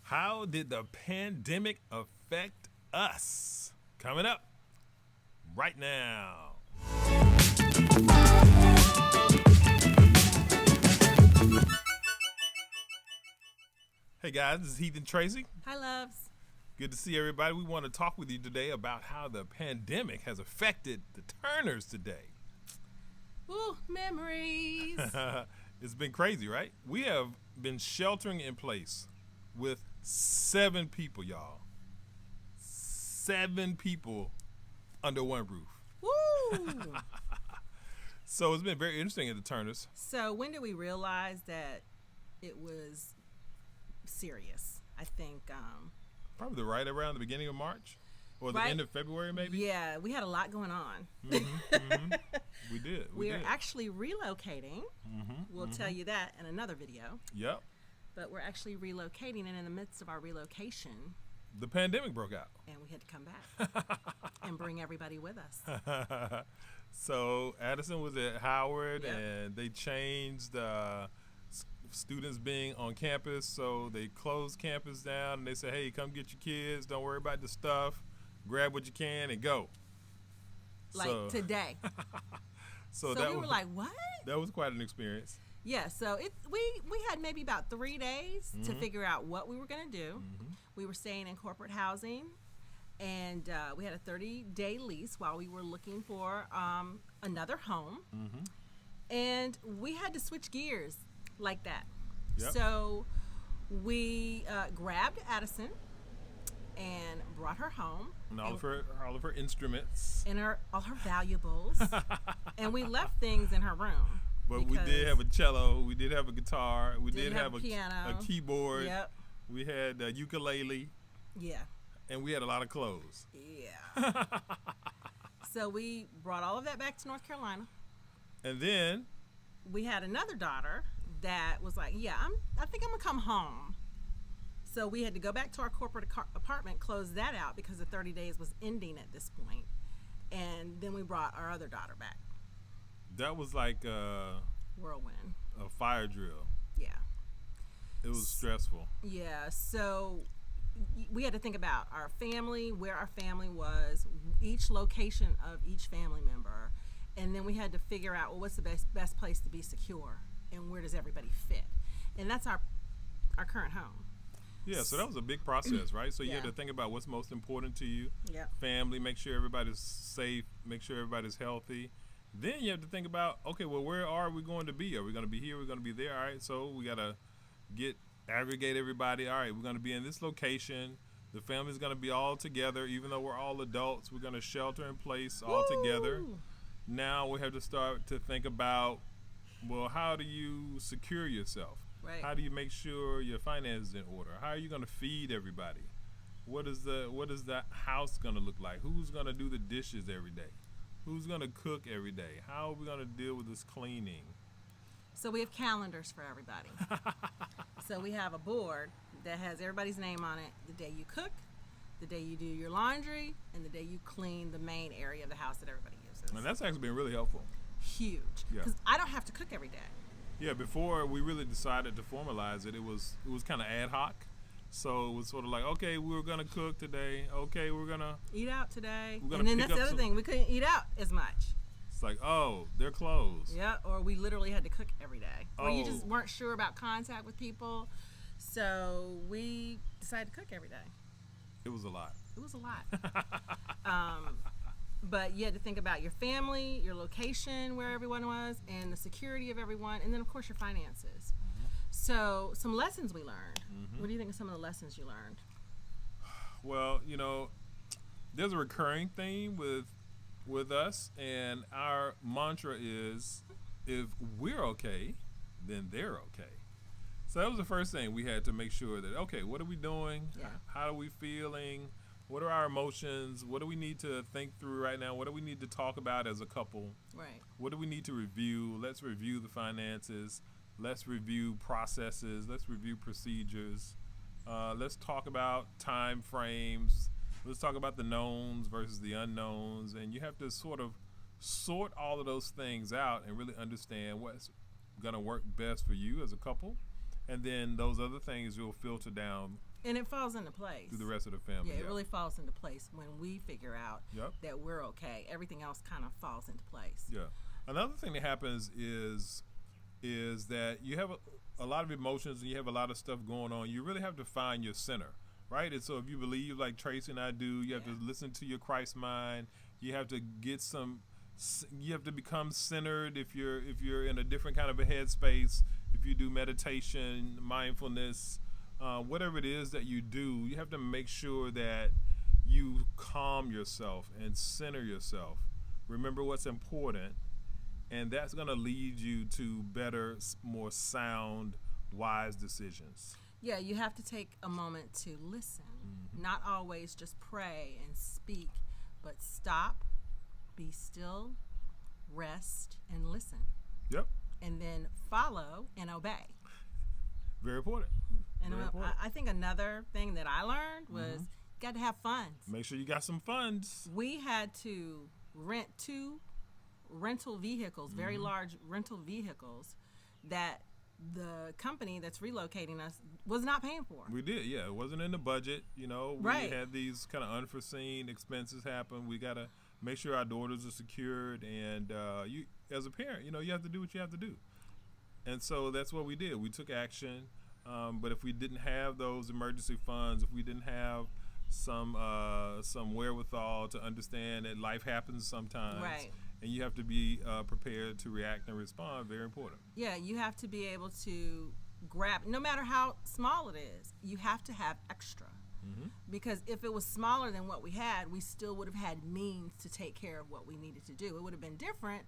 How did the pandemic affect us? Coming up right now. Hey guys, this is Heath and Tracy. Hi, loves. Good to see everybody. We want to talk with you today about how the pandemic has affected the Turners today. Ooh, memories. It's been crazy, right? We have been sheltering in place with 7 people, y'all. 7 people under one roof. Woo! So it's been very interesting at the Turners. So when did we realize that it was serious? I think Probably right around the beginning of March or the Right. end of February, maybe. yeah, we had a lot going on. We did. We are did. actually relocating. We'll tell you that in another video. Yep. But we're actually relocating, and in the midst of our relocation, The pandemic broke out. and we had to come back and bring everybody with us. So Addison was at Howard, Yep. and they changed students being on campus. So they closed campus down, and they said, "Hey, come get your kids. Don't worry about the stuff. Grab what you can and go." Like So- today. So, So that we were was like, what? that was quite an experience. Yeah, so we had maybe about 3 days to figure out what we were going to do. We were staying in corporate housing, and we had a 30-day lease while we were looking for another home. And we had to switch gears like that. Yep. So we grabbed Addison and brought her home. And all of her instruments. And all her valuables. And we left things in her room. But we did have a cello. We did have a guitar. We did have a piano. keyboard. Yep. We had a ukulele, Yeah. and we had a lot of clothes. Yeah. So we brought all of that back to North Carolina. And then, We had another daughter that was like, "Yeah, I think I'm gonna come home." So we had to go back to our corporate apartment, close that out because the 30 days was ending at this point. And then we brought our other daughter back. that was like a Whirlwind. fire drill. Yeah. It was stressful. Yeah, so we had to think about our family, where our family was, each location of each family member, and then we had to figure out, well, what's the best place to be secure, and where does everybody fit, and that's our current home. Yeah, so that was a big process, right? So you had Yeah. to think about what's most important to you. Yep. Family, make sure everybody's safe, make sure everybody's healthy. Then you have to think about, okay, well, where are we going to be? Are we going to be here? We're going to be there. All right, so we got to aggregate everybody. All right, we're going to be in this location. The family's going to be all together. Even though we're all adults, we're going to shelter in place all together. Woo! Now we have to start to think about, well, how do you secure yourself? Right. How do you make sure your finances in order? How are you going to feed everybody? What is that house going to look like? Who's going to do the dishes every day? Who's going to cook every day? How are we going to deal with this cleaning? So we have calendars for everybody. So we have a board that has everybody's name on it, the day you cook, the day you do your laundry, and the day you clean the main area of the house that everybody uses. And that's actually been really helpful. Huge. Yeah. Because I don't have to cook every day. Yeah, before we really decided to formalize it, it was kind of ad hoc. So it was sort of like, okay, we're going to cook today. Okay, we're going to... Eat out today. We're gonna And then pick that's the up other some- thing. We couldn't eat out as much. It's like, oh, they're closed. Yeah, or we literally had to cook every day. Or you just Oh. weren't sure about contact with people. So we decided to cook every day. It was a lot. It was a lot. But you had to think about your family, your location, where everyone was, and the security of everyone, and then, of course, your finances. So some lessons we learned. What do you think of some of the lessons you learned? Well, there's a recurring theme with us, and our mantra is, if we're okay, then they're okay. So that was the first thing we had to make sure that, okay, what are we doing? Yeah. How are we feeling? What are our emotions? What do we need to think through right now? What do we need to talk about as a couple? Right. What do we need to review? Let's review the finances. Let's review processes. Let's review procedures. Let's talk about time frames. Let's talk about the knowns versus the unknowns. And you have to sort of sort all of those things out and really understand what's going to work best for you as a couple and then those other things will filter down And it falls into place. through the rest of the family. Yeah, it really falls into place when we figure out Yep. that we're okay. Everything else kind of falls into place. Yeah. Another thing that happens is that you have a lot of emotions and you have a lot of stuff going on. You really have to find your center, right? And so if you believe like Tracy and I do, you have to listen to your Christ mind. You have to you have to become centered if you're in a different kind of a headspace. If you do meditation, mindfulness, whatever it is that you do, you have to make sure that you calm yourself and center yourself. Remember what's important, and that's going to lead you to better, more sound, wise decisions. Yeah, you have to take a moment to listen. Not always just pray and speak, but stop, be still, rest, and listen. Yep. And then follow and obey. Very important. And Very important. I think another thing that I learned was got to have funds. Make sure you got some funds. We had to rent 2 rental vehicles, very large rental vehicles, that the company that's relocating us was not paying for. We did, yeah. It wasn't in the budget. We Right. had these kind of unforeseen expenses happen. We got to make sure our daughters are secured, and you, as a parent, you have to do what you have to do. And so that's what we did. We took action. But if we didn't have those emergency funds, if we didn't have some wherewithal to understand that life happens sometimes, Right. and you have to be prepared to react and respond, very important. Yeah, you have to be able to grab, no matter how small it is, you have to have extra. Because if it was smaller than what we had, we still would have had means to take care of what we needed to do. It would have been different,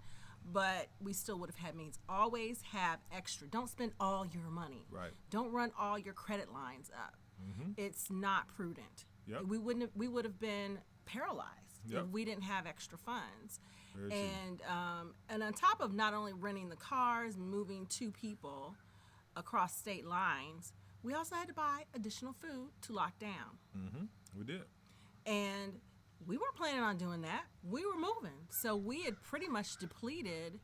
but we still would have had means. Always have extra. Don't spend all your money. Right. Don't run all your credit lines up. It's not prudent. Yep. We would have been paralyzed Yep. if we didn't have extra funds. Very true. And on top of not only renting the cars, moving 2 people across state lines, we also had to buy additional food to lock down. We did. And we weren't planning on doing that. We were moving. So we had pretty much depleted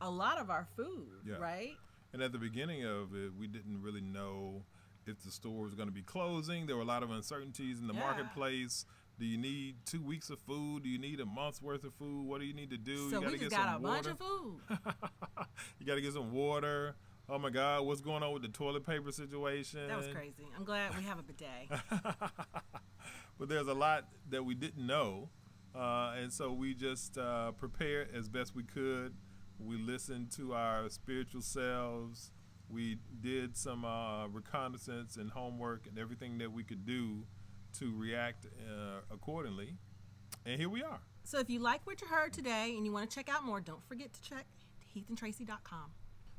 a lot of our food, Yeah. right? And at the beginning of it, we didn't really know if the store was going to be closing. There were a lot of uncertainties in the Yeah. marketplace. Do you need 2 weeks of food? Do you need a month's worth of food? What do you need to do? So You gotta we just get got some a bunch water. of food. You got to get some water. Oh my God, what's going on with the toilet paper situation? That was crazy. I'm glad we have a bidet. But there's a lot that we didn't know. And so we just prepared as best we could. We listened to our spiritual selves. We did some reconnaissance and homework and everything that we could do to react accordingly. And here we are. So if you like what you heard today and you want to check out more, don't forget to check heathandtracy.com.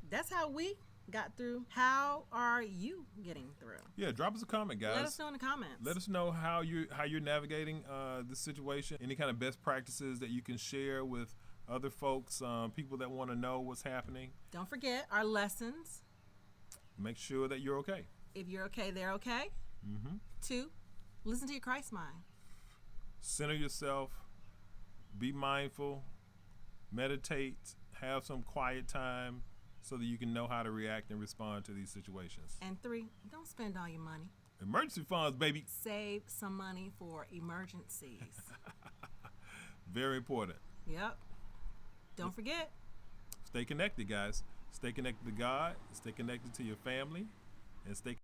That's how we got through. How are you getting through? Yeah, drop us a comment, guys. Let us know in the comments. Let us know how you're navigating this situation. Any kind of best practices that you can share with other folks, people that want to know what's happening. Don't forget our lessons. Make sure that you're okay. If you're okay, they're okay. 2, listen to your Christ mind. Center yourself. Be mindful. Meditate. Have some quiet time so that you can know how to react and respond to these situations. And 3, don't spend all your money. Emergency funds, baby. Save some money for emergencies. Very important. Yep. Don't forget. Stay connected, guys. Stay connected to God. Stay connected to your family. And stay